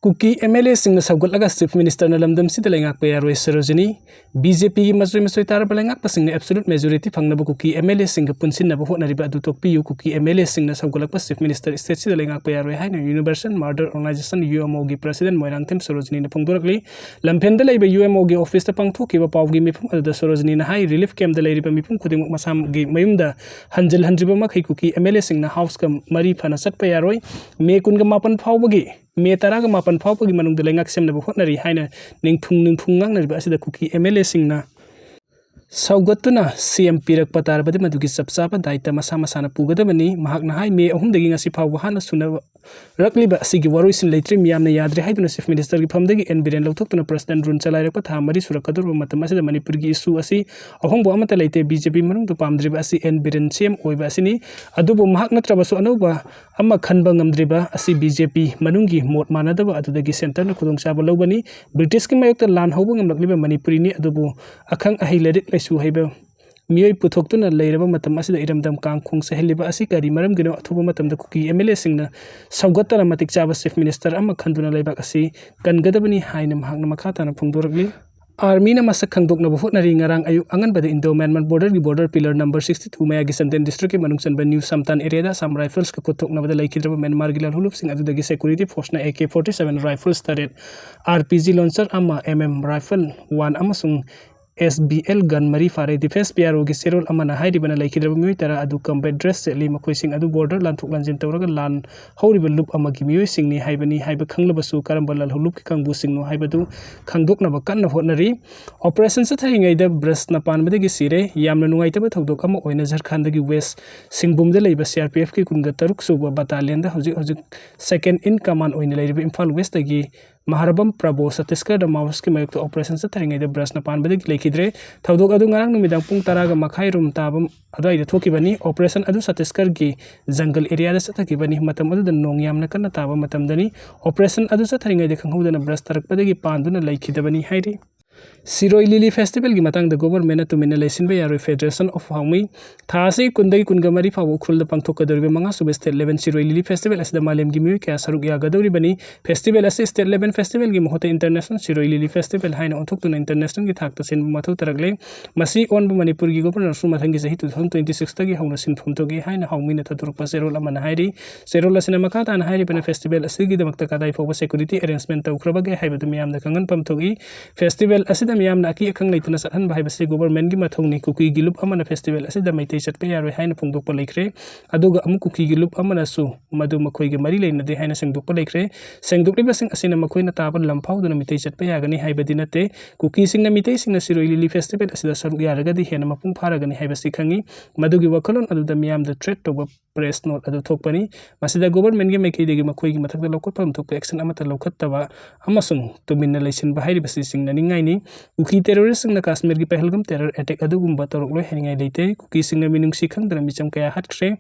Kuki MLA SINGNA SOUGATLAKPA CHIEF MINISTER LAMDAMSIDA LEINGAKPA YAROI SAROJINI BJP की मसोई तारबा LEINGAKPA SINGNA absolute majority फंगनबा Kuki MLA SINGA पुनसिनबा होटनारिबा अदु तोकपियु Kuki MLA SINGNA SOUGATLAKPA CHIEF MINISTER state सिदा LEINGAKPA YAROI हाइना यूनिवर्सल मर्डर ऑर्गेनाइजेशन UMO की प्रेसिडेंट मोइरांगथेम सरोजनी ने फोंदोरकली लमफेंदा लेबा UMO की ऑफिस ता पांगथोकिबा पावगी मिफुम अदु सरोजनी ने हाई रिलीफ कैंप दा लेरिबा मिफुम खुदिमक मसाम गी मयुमदा हंजल हंजिबा मखै Kuki MLA SINGNA हाउस का मरी फना सटपा यारोइ मे कुनगा मापन फावबगी मे तरागा मापन फावबगी मनुंग लेंगाक सेमनबा होटनारि हाइना निंगफुंग ngangnariba asida Kuki MLA SINGNA सौगतुना CM पिरक पतारबदि मदुगी सबसाबा दायित्व मसा मसाना पुगदबनी महाकना हाई मे अहुमदगी ngasi फाव हाना सुना रकलिबा असिगी वरोइसिन लेत्रि मियामना याद्रे हाइदुना चीफ मिनिस्टर की फमदगी एन बिरेन लौथोक्तुना प्रेसिडेंट रुन चलाइरकपा था मरि सुरकदुरबा मतम असिदा मणिपुर की इशू असि अहोंबो अमता लेते बीजेपी मनुंग पामद्रिबा असि एन बिरेन CM ओइबा असिनी अदुबो महाक नत्रबसु अनौबा अमा खनबा ngamdriba असि बीजेपी मनुंगी मोट मानदबा अदुदगी सेंटर न खुदोंचाबा लौबनी ब्रिटिश की मायोक्ता लान हौबा ngamlakliba मणिपुरीनी अदुबो अखंग अहि लेरिक लेसु हैबा मियोय पुथोक्तुना लेरबा मतम असिदा इरमदम कांगखुंग सहेलिबा असि करी मरम गिनो अथुबा मतमदा Kuki MLA SINGNA सौगतना मतिक चाबा चीफ मिनिस्टर अमा खंदुना लेबाक असि कनगदबनी हाइना महाकना मखाताना फोंदोरकली आर्मी ना मसक खंगदोकनबा होटनारि ngarang ayuk anganbada Indo Myanmar border की border pillar number 62 मयागी संतेन डिस्ट्रिक्ट के मनुंग चनबा न्यू समतान एरिया दा सम राइफल्स का कुथोकनबदा लेखिद्रबा म्यांमार गिलाल हुलुपसिंग अदुदगी सिक्योरिटी फोर्स ना AK-47 राइफल्स तरेट RPG लॉन्चर अमा MM राइफल 1 अमसुंग SBL गन मरी फारे डिफेंस PRO की सेरोल अमना हाइरिबना लेखिद्रबा मियोय तरा अदु कम्बैट ड्रेस सेटली मखोइसिंग अदु बॉर्डर लानथोक लानजिन तौरगा लान हौरिबा लुप अमगी मियोय सिंगनी हाइबनी हाइबा खंगलबसु करंबा लाल हुलुप की कंगबु सिंगनो हाइबदु खंगदोकनबा कन्न होटनरी ऑपरेशन सथरिङैदा ब्रश ना पानबदगी सिरे यामना नुंगाइतबा थौदोक अमा ओइना झारखंडगी वेस्ट सिंगबुमदा लेबा CRPF की कुनगा तरुक सुबा बटालियन दा हजिक सेकेंड इन कमांड ओइना लेरिबा इम्फाल वेस्ट दगी महारबम प्रभो छत्तीसगढ़ माउस की मायोक्ता ऑपरेशन सथरिङैदा ब्रश ना पानबदगी लेखिद्रे थौदोक अदु ngarang numitang pung taraga makhai rum tabam adai da thokibani operation adu Chhattisgarh ki jungle area da sathakibani matam adu da nong yamna kanna taba matam dani operation adu sathringai de khanghodana brush tarakpadagi panduna laikhidabani hairi Siroi Lily Festival की मतंग द government तुमिना लेसिनबा यारोइ federation of हाउमी थासे कुंदगी कुनगमरी फाव खुल द पांगथोकदरबे मंगा सुबे स्टेट 11 सिरोइ लिली फेस्टिवल असिदा मालेम की मिउ क्या सरुक यागदौरिबनी फेस्टिवल असे स्टेट 11 फेस्टिवल की महते इंटरनेशनल सिरोइ लिली फेस्टिवल हाइना ओथोक्तुना इंटरनेशनल की थाकता सेन मथौ तरगले मसी ओन मणिपुर की गवर्नर सु मथंगी सही 2026 तगी हौना सिनफुमथोगी हाइना हाउमीना थतुरपा सेरोल अमना हाइरि सेरोल असिना मखातान हाइरिबना फेस्टिवल असिगी दमक्ता कादाइ फाव सिक्योरिटी अरेंजमेंट तौख्रबगे हाइबदु मियामदा खंगन पमथोगी फेस्टिवल असिदा मियामना अकी अखंग लेतुना सथन भाइबसे गवर्नमेंट की मथौनी कुकी गिलुप अमना फेस्टिवल असिदा मैतै चटपे यारोइ हाइना फोंदोकपा लेख्रे अदुगा अमु कुकी गिलुप अमना सु मदु मखोइगे मरि लेनदे हाइना सेंगदोकपा लेख्रे सेंगदोकलिबसिंग असिना मखोइना ताबा लमफाउदुना मितै चटपे यागनी हाइबदि नते कुकी सिंगना मितै सिंगना सिरोइ लिली फेस्टिवल असिदा सरुक यारगदि हेना मपुंग फारगनी हाइबसि खंगी मदुगी वखलोन अदुदा मियामदा थ्रेट तोबा प्रेस नोट अदु थोकपनी मसिदा गवर्नमेंट की मैकैदेगी मखोइगी मथकदा लौखटफम थोकपा एक्शन अमता लौखटतबा अमसुंग तुमिन्ना लेसिनबा हाइरिबसि सिंगना निंगाइनी कुकी टेररिस्ट सिंगना कश्मीर की पहलगम टेरर अटैक अदुगुम्बा तौरकलोय हेनिंगाइ लेते कुकी सिंगना मिनुंगसि खंगदना मिचम कया हटख्रे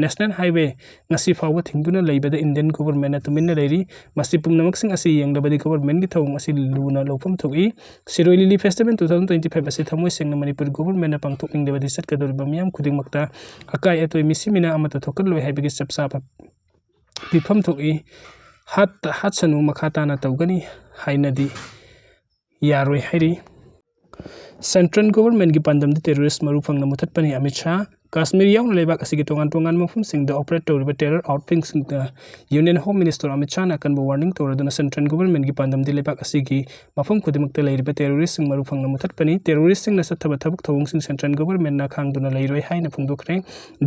नेशनल हाईवे ngasi फावबा थिंगदुना लेबदा इंडियन गवर्नमेंट तुमिन्ना लेरि मसि पुंगनमकसिंग असि यंगलबदि गवर्नमेंट की थौंग असि लुना लौफम थोगी सिरोइ लिली फेस्टिवल 2025 असि थमोय सेंगना मणिपुर गवर्नमेंट पांगथोकनिंगदबदि सटकदोरबा मियाम खुदिंगमक्ता अकाय अतोय मिसिमिना अमता थोकलोय हाइबगी सबसाबा पिफम थोगी हात सनु मखाताना तौगनी हाइनदि यारोइ हाइरि सेंट्रल गवर्नमेंट की पांदम टेररिस्ट मरुफंगना मुथतपनी अमित शाह कश्मीर यावना लेबाक असिगी तोंगान तोंगान मफुमसिंगदा ऑपरेट तौरिबा टेरर आउटपिंगसिंगदा union home minister Amit Shah नाकनबा वार्निंग तौरदुना सेंट्रल गवर्नमेंट की पांदम लेबाक असिगी मफुम खुदिमक्ता लेरिबा टेररिस्ट सिंग मरुफंगना मुथतपनी टेररिस्ट सिंगना सत्थबा थबक थौंगसिंग सेंट्रल गवर्नमेंट ना खांगदुना लेरोय हाइना फोंदोखरे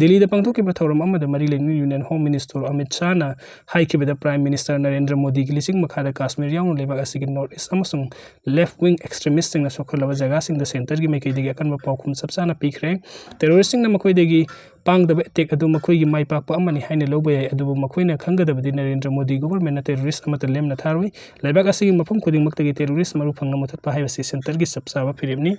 दिल्ली दा पांगथोकिबा थौरम अमदा मरि लेनि union home minister Amit Shah ना हाइकिबदा प्राइम मिनिस्टर नरेंद्र मोदी की लिसिंग मखादा कश्मीर यावना लेबाक असिगी नॉर्थ ईस्ट अमसुंग लेफ्ट विंग एक्सट्रीमिस्ट सिंगना सोखलबा जगासिंगदा सेंटर की मैकैदेगी अकनबा पाउखुम सबसाना पीखरे टेररिस्ट सिंगना मखोइदेगी पांगदबा अटैक अदु मखोइगी माइपाकपा अमनि हाइना लौबा याय अदुबु मखोइना खंगदबदि नरेंद्र मोदी गवर्नमेंट टेररिस्ट अमता लेमना थारोइ लेबाक असिगी मफम खुदिंगमक्तगी टेररिस्ट मरुफंगना मुथतपा हाइबसि सेंटर की सबसाबा फिरेमनी।